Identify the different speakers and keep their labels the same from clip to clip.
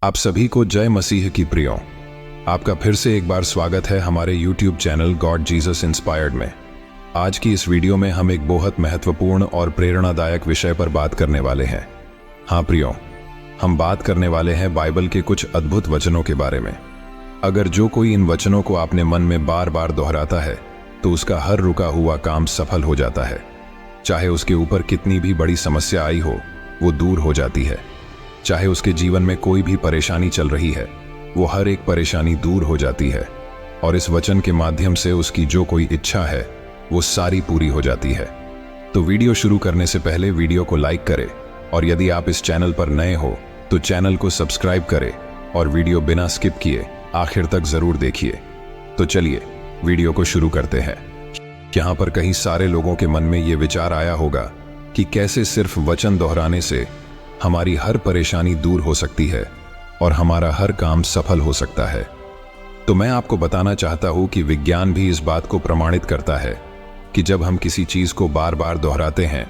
Speaker 1: आप सभी को जय मसीह की प्रियो। आपका फिर से एक बार स्वागत है हमारे YouTube channel God Jesus inspired में। आज की इस वीडियो में हम एक बहुत महत्वपूर्ण और प्रेरणादायक विषय पर बात करने वाले हैं। हाँ प्रियो, हम बात करने वाले हैं बाइबल के कुछ अद्भुत वचनों के बारे में। अगर जो कोई इन वचनों को अपने मन में बार बार दोहराता है तो उसका हर रुका हुआ काम सफल हो जाता है। चाहे उसके ऊपर कितनी भी बड़ी समस्या आई हो, वो दूर हो जाती है। चाहे उसके जीवन में कोई भी परेशानी चल रही है, वो हर एक परेशानी दूर हो जाती है। और इस वचन के माध्यम से उसकी जो कोई इच्छा है वो सारी पूरी हो जाती है। तो वीडियो शुरू करने से पहले वीडियो को लाइक करें, और यदि आप इस चैनल पर नए हो तो चैनल को सब्सक्राइब करें और वीडियो बिना स्किप किए आखिर तक जरूर देखिए। तो चलिए वीडियो को शुरू करते हैं। यहाँ पर कई सारे लोगों के मन में ये विचार आया होगा कि कैसे सिर्फ वचन दोहराने से हमारी हर परेशानी दूर हो सकती है और हमारा हर काम सफल हो सकता है। तो मैं आपको बताना चाहता हूं कि विज्ञान भी इस बात को प्रमाणित करता है कि जब हम किसी चीज को बार बार दोहराते हैं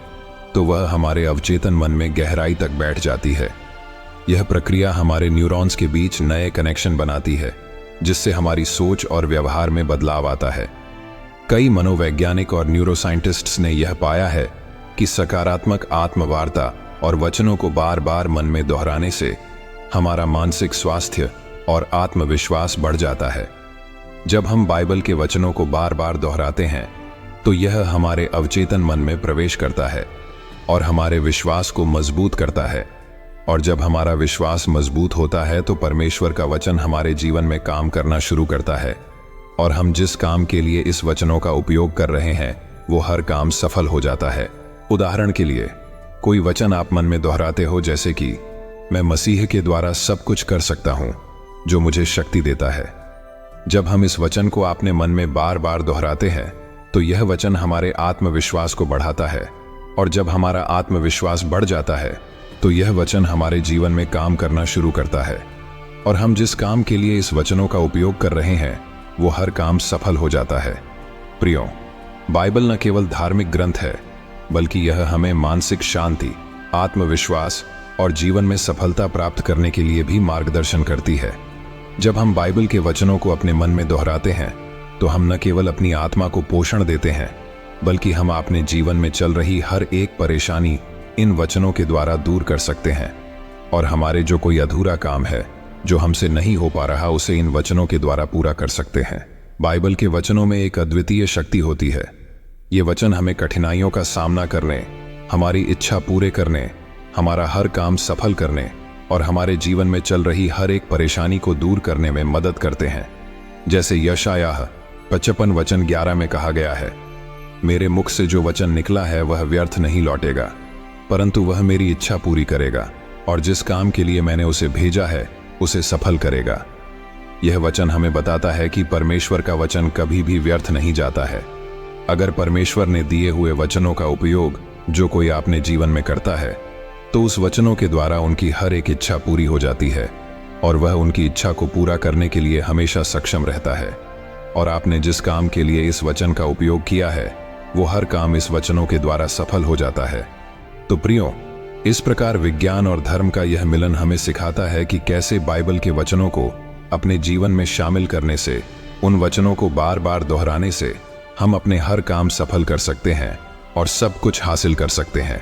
Speaker 1: तो वह हमारे अवचेतन मन में गहराई तक बैठ जाती है। यह प्रक्रिया हमारे न्यूरॉन्स के बीच नए कनेक्शन बनाती है, जिससे हमारी सोच और व्यवहार में बदलाव आता है। कई मनोवैज्ञानिक और न्यूरोसाइंटिस्ट्स ने यह पाया है कि सकारात्मक आत्मवार्ता और वचनों को बार बार मन में दोहराने से हमारा मानसिक स्वास्थ्य और आत्मविश्वास बढ़ जाता है। जब हम बाइबल के वचनों को बार बार दोहराते हैं तो यह हमारे अवचेतन मन में प्रवेश करता है और हमारे विश्वास को मजबूत करता है। और जब हमारा विश्वास मजबूत होता है तो परमेश्वर का वचन हमारे जीवन में काम करना शुरू करता है, और हम जिस काम के लिए इस वचनों का उपयोग कर रहे हैं वो हर काम सफल हो जाता है। उदाहरण के लिए, कोई वचन आप मन में दोहराते हो, जैसे कि मैं मसीह के द्वारा सब कुछ कर सकता हूं जो मुझे शक्ति देता है। जब हम इस वचन को अपने मन में बार बार दोहराते हैं तो यह वचन हमारे आत्मविश्वास को बढ़ाता है, और जब हमारा आत्मविश्वास बढ़ जाता है तो यह वचन हमारे जीवन में काम करना शुरू करता है, और हम जिस काम के लिए इस वचनों का उपयोग कर रहे हैं वो हर काम सफल हो जाता है। प्रियो, बाइबल न केवल धार्मिक ग्रंथ है, बल्कि यह हमें मानसिक शांति, आत्मविश्वास और जीवन में सफलता प्राप्त करने के लिए भी मार्गदर्शन करती है। जब हम बाइबल के वचनों को अपने मन में दोहराते हैं तो हम न केवल अपनी आत्मा को पोषण देते हैं, बल्कि हम अपने जीवन में चल रही हर एक परेशानी इन वचनों के द्वारा दूर कर सकते हैं। और हमारे जो कोई अधूरा काम है जो हमसे नहीं हो पा रहा, उसे इन वचनों के द्वारा पूरा कर सकते हैं। बाइबल के वचनों में एक अद्वितीय शक्ति होती है। ये वचन हमें कठिनाइयों का सामना करने, हमारी इच्छा पूरे करने, हमारा हर काम सफल करने और हमारे जीवन में चल रही हर एक परेशानी को दूर करने में मदद करते हैं। जैसे यशायाह 55 वचन 11 में कहा गया है, मेरे मुख से जो वचन निकला है वह व्यर्थ नहीं लौटेगा, परंतु वह मेरी इच्छा पूरी करेगा और जिस काम के लिए मैंने उसे भेजा है उसे सफल करेगा। यह वचन हमें बताता है कि परमेश्वर का वचन कभी भी व्यर्थ नहीं जाता है। अगर परमेश्वर ने दिए हुए वचनों का उपयोग जो कोई अपने जीवन में करता है तो उस वचनों के द्वारा उनकी हर एक इच्छा पूरी हो जाती है, और वह उनकी इच्छा को पूरा करने के लिए हमेशा सक्षम रहता है। और आपने जिस काम के लिए इस वचन का उपयोग किया है वो हर काम इस वचनों के द्वारा सफल हो जाता है। तो प्रियो, इस प्रकार विज्ञान और धर्म का यह मिलन हमें सिखाता है कि कैसे बाइबल के वचनों को अपने जीवन में शामिल करने से, उन वचनों को बार बार दोहराने से हम अपने हर काम सफल कर सकते हैं और सब कुछ हासिल कर सकते हैं।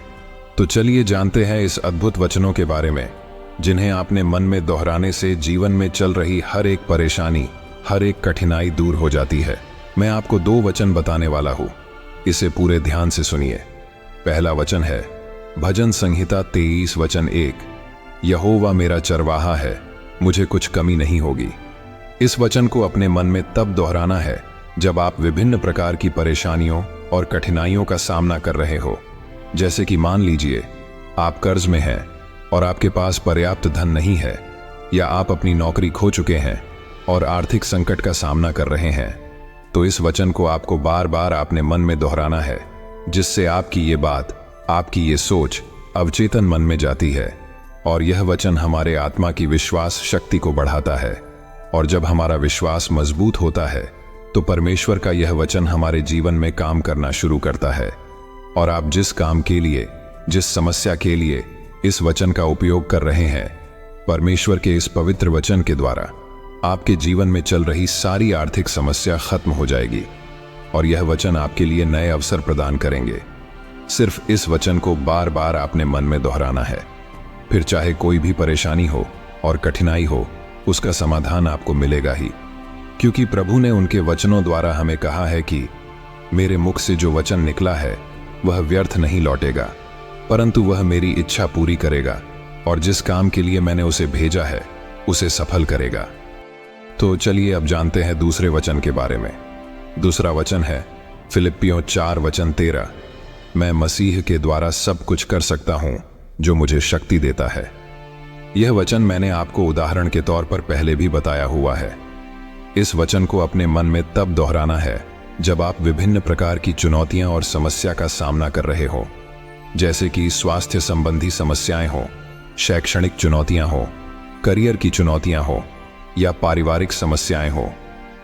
Speaker 1: तो चलिए जानते हैं इस अद्भुत वचनों के बारे में, जिन्हें आपने मन में दोहराने से जीवन में चल रही हर एक परेशानी, हर एक कठिनाई दूर हो जाती है। मैं आपको 2 वचन बताने वाला हूं, इसे पूरे ध्यान से सुनिए। पहला वचन है भजन संहिता 23 वचन 1, यहोवा मेरा चरवाहा है, मुझे कुछ कमी नहीं होगी। इस वचन को अपने मन में तब दोहराना है जब आप विभिन्न प्रकार की परेशानियों और कठिनाइयों का सामना कर रहे हो। जैसे कि मान लीजिए आप कर्ज में हैं और आपके पास पर्याप्त धन नहीं है, या आप अपनी नौकरी खो चुके हैं और आर्थिक संकट का सामना कर रहे हैं, तो इस वचन को आपको बार बार अपने मन में दोहराना है, जिससे आपकी ये बात, आपकी ये सोच अवचेतन मन में जाती है, और यह वचन हमारे आत्मा की विश्वास शक्ति को बढ़ाता है। और जब हमारा विश्वास मजबूत होता है तो परमेश्वर का यह वचन हमारे जीवन में काम करना शुरू करता है, और आप जिस काम के लिए, जिस समस्या के लिए इस वचन का उपयोग कर रहे हैं परमेश्वर के इस पवित्र वचन के द्वारा आपके जीवन में चल रही सारी आर्थिक समस्या खत्म हो जाएगी और यह वचन आपके लिए नए अवसर प्रदान करेंगे। सिर्फ इस वचन को बार बार अपने मन में दोहराना है, फिर चाहे कोई भी परेशानी हो और कठिनाई हो, उसका समाधान आपको मिलेगा ही, क्योंकि प्रभु ने उनके वचनों द्वारा हमें कहा है कि मेरे मुख से जो वचन निकला है वह व्यर्थ नहीं लौटेगा, परंतु वह मेरी इच्छा पूरी करेगा और जिस काम के लिए मैंने उसे भेजा है उसे सफल करेगा। तो चलिए अब जानते हैं दूसरे वचन के बारे में। दूसरा वचन है फिलिप्पियों 4:13। मैं मसीह के द्वारा सब कुछ कर सकता हूं जो मुझे शक्ति देता है। यह वचन मैंने आपको उदाहरण के तौर पर पहले भी बताया हुआ है। इस वचन को अपने मन में तब दोहराना है जब आप विभिन्न प्रकार की चुनौतियां और समस्या का सामना कर रहे हो, जैसे कि स्वास्थ्य संबंधी समस्याएं हो, शैक्षणिक चुनौतियां हो, करियर की चुनौतियां हो या पारिवारिक समस्याएं हो।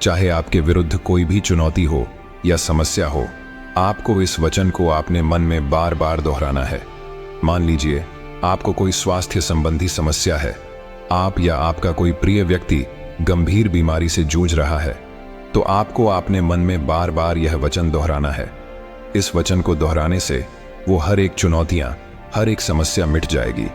Speaker 1: चाहे आपके विरुद्ध कोई भी चुनौती हो या समस्या हो, आपको इस वचन को अपने मन में बार बार दोहराना है। मान लीजिए आपको कोई स्वास्थ्य संबंधी समस्या है, आप या आपका कोई प्रिय व्यक्ति गंभीर बीमारी से जूझ रहा है, तो आपको अपने मन में बार बार यह वचन दोहराना है। इस वचन को दोहराने से वो हर एक चुनौतियां, हर एक समस्या मिट जाएगी।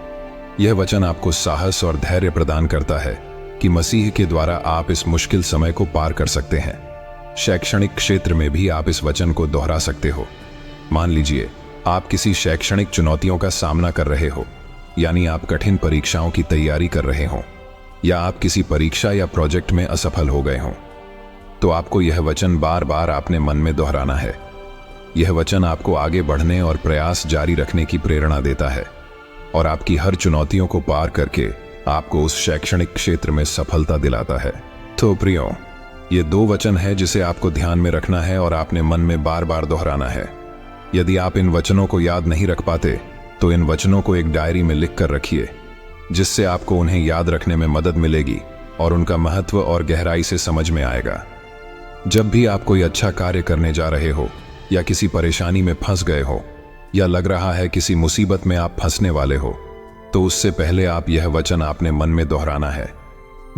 Speaker 1: यह वचन आपको साहस और धैर्य प्रदान करता है कि मसीह के द्वारा आप इस मुश्किल समय को पार कर सकते हैं। शैक्षणिक क्षेत्र में भी आप इस वचन को दोहरा सकते हो। मान लीजिए आप किसी शैक्षणिक चुनौतियों का सामना कर रहे हो, यानी आप कठिन परीक्षाओं की तैयारी कर रहे हो या आप किसी परीक्षा या प्रोजेक्ट में असफल हो गए हो, तो आपको यह वचन बार बार अपने मन में दोहराना है। यह वचन आपको आगे बढ़ने और प्रयास जारी रखने की प्रेरणा देता है और आपकी हर चुनौतियों को पार करके आपको उस शैक्षणिक क्षेत्र में सफलता दिलाता है। तो प्रियो, ये 2 वचन है जिसे आपको ध्यान में रखना है और अपने मन में बार बार दोहराना है। यदि आप इन वचनों को याद नहीं रख पाते तो इन वचनों को एक डायरी में लिख कर रखिए, जिससे आपको उन्हें याद रखने में मदद मिलेगी और उनका महत्व और गहराई से समझ में आएगा। जब भी आप कोई अच्छा कार्य करने जा रहे हो या किसी परेशानी में फंस गए हो या लग रहा है किसी मुसीबत में आप फंसने वाले हो, तो उससे पहले आप यह वचन अपने मन में दोहराना है,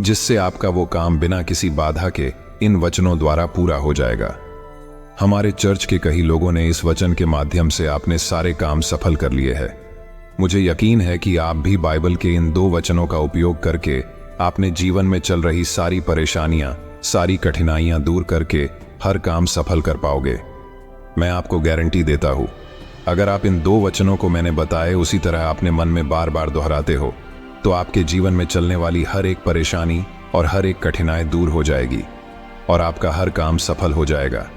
Speaker 1: जिससे आपका वो काम बिना किसी बाधा के इन वचनों द्वारा पूरा हो जाएगा। हमारे चर्च के कई लोगों ने इस वचन के माध्यम से अपने सारे काम सफल कर लिए हैं। मुझे यकीन है कि आप भी बाइबल के इन 2 वचनों का उपयोग करके अपने जीवन में चल रही सारी परेशानियां, सारी कठिनाइयां दूर करके हर काम सफल कर पाओगे। मैं आपको गारंटी देता हूं, अगर आप इन 2 वचनों को मैंने बताए उसी तरह अपने मन में बार बार दोहराते हो, तो आपके जीवन में चलने वाली हर एक परेशानी और हर एक कठिनाई दूर हो जाएगी और आपका हर काम सफल हो जाएगा।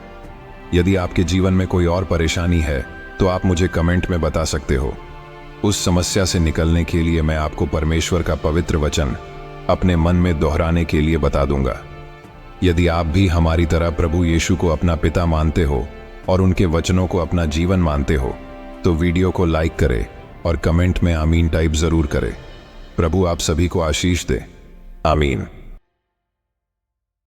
Speaker 1: यदि आपके जीवन में कोई और परेशानी है तो आप मुझे कमेंट में बता सकते हो। उस समस्या से निकलने के लिए मैं आपको परमेश्वर का पवित्र वचन अपने मन में दोहराने के लिए बता दूंगा। यदि आप भी हमारी तरह प्रभु यीशु को अपना पिता मानते हो और उनके वचनों को अपना जीवन मानते हो, तो वीडियो को लाइक करें और कमेंट में आमीन टाइप जरूर करें। प्रभु आप सभी को आशीष दे। आमीन।